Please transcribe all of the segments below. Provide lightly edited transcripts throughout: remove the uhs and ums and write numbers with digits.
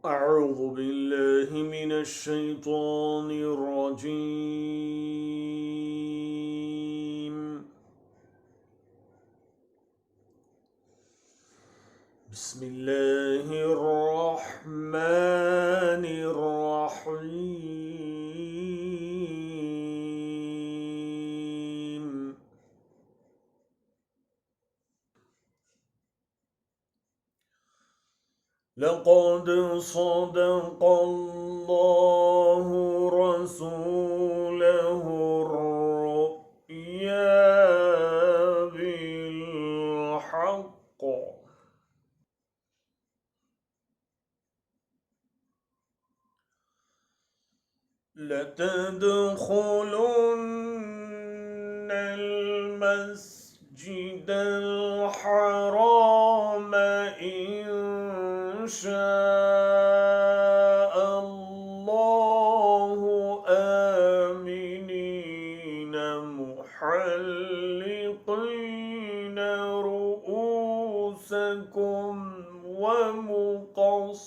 أعوذ بالله من الشيطان الرجيم. بسم الله الرحمن الرحيم. لقد صدق الله رسوله الرؤيا بالحق لتدخلن المسجد الحرام إن شاء الله آمنين محلقين رؤوسكم ومقصرين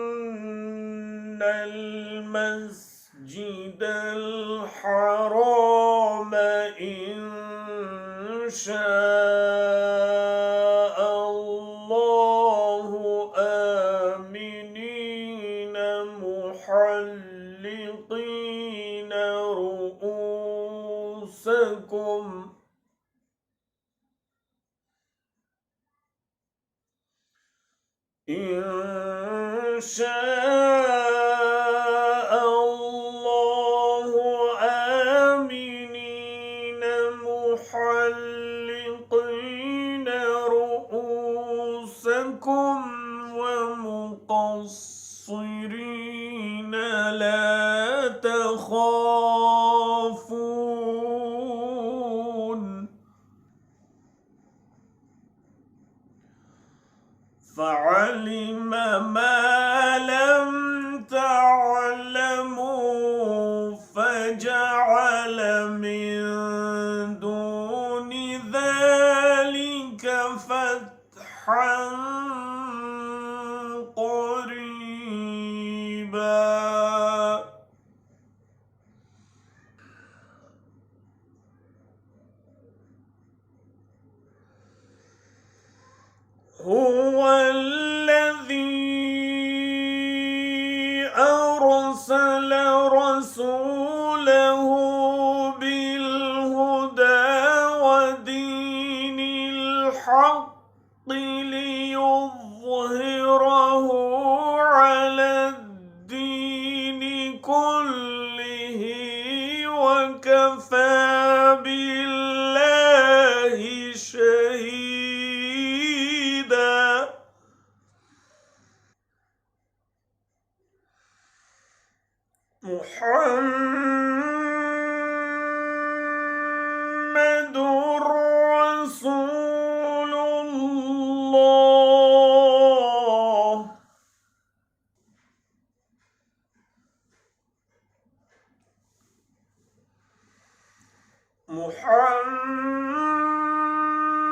لتدخلن المسجد الحرام إن شاء الله آمنين محلقين رؤوسكم إن شاء الله آمنين محلقين رؤوسكم ومقصرين لا تخافون فعلم ما لم تعلموا فجعل من دون ذلك فتحا قريبا هو الذي أرسل رسوله بالهدى ودين الحق ليظهره على الدين كله وكفى بالله شهيدا محمد رسول الله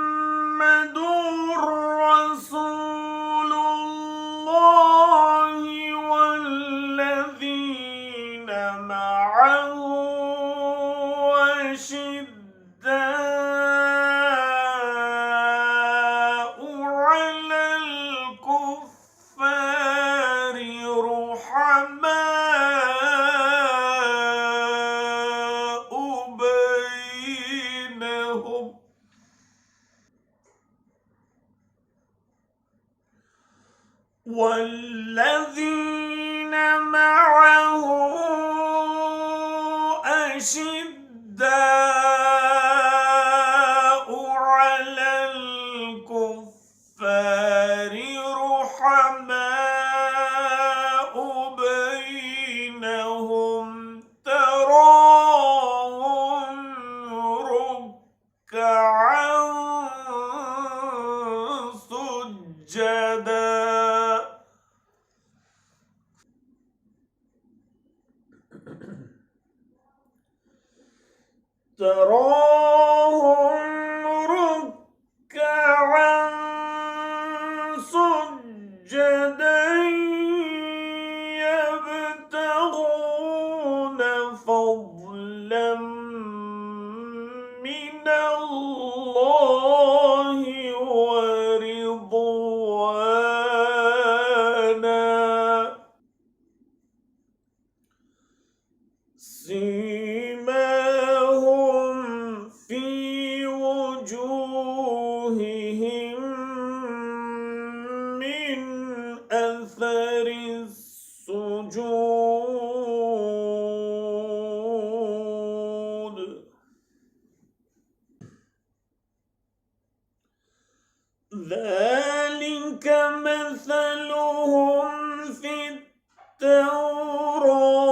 محمد رسول الله والذين معه أشداء على الكفار رحماء بينهم والذين معه أشداء على الكفار رحماء بينهم تراهم ركعا سجدا تراهم ركعا سجدا يبتغون فضلا من الله ورضوانا سيماهم في وجوههم من أثر السجود ذلك مثلهم في التوراة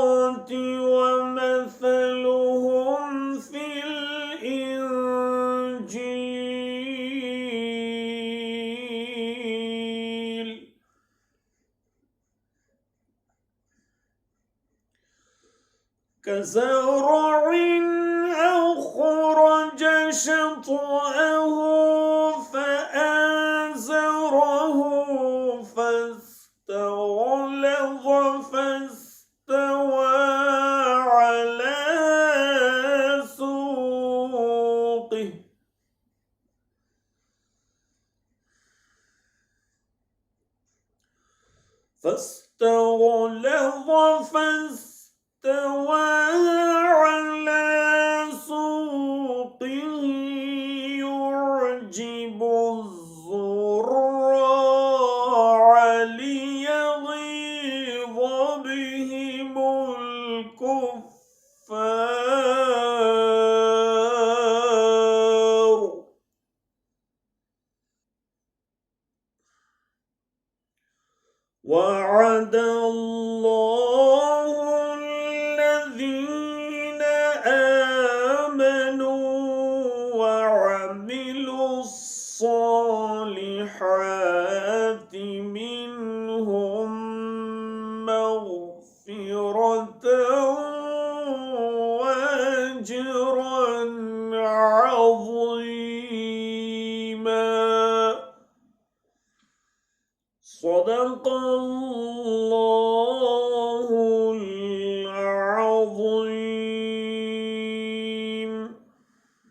ومثلهم في الإنجيل كزرع أخرج شطأه فآزره فاستغلظ فاستوى على سوقه على سوقه يعجب الزراع ليغيظ بهم الكفار وعد الله الذين آمنوا وعملوا الصالحات منهم مغفرة وأجرا عظيما صدق الله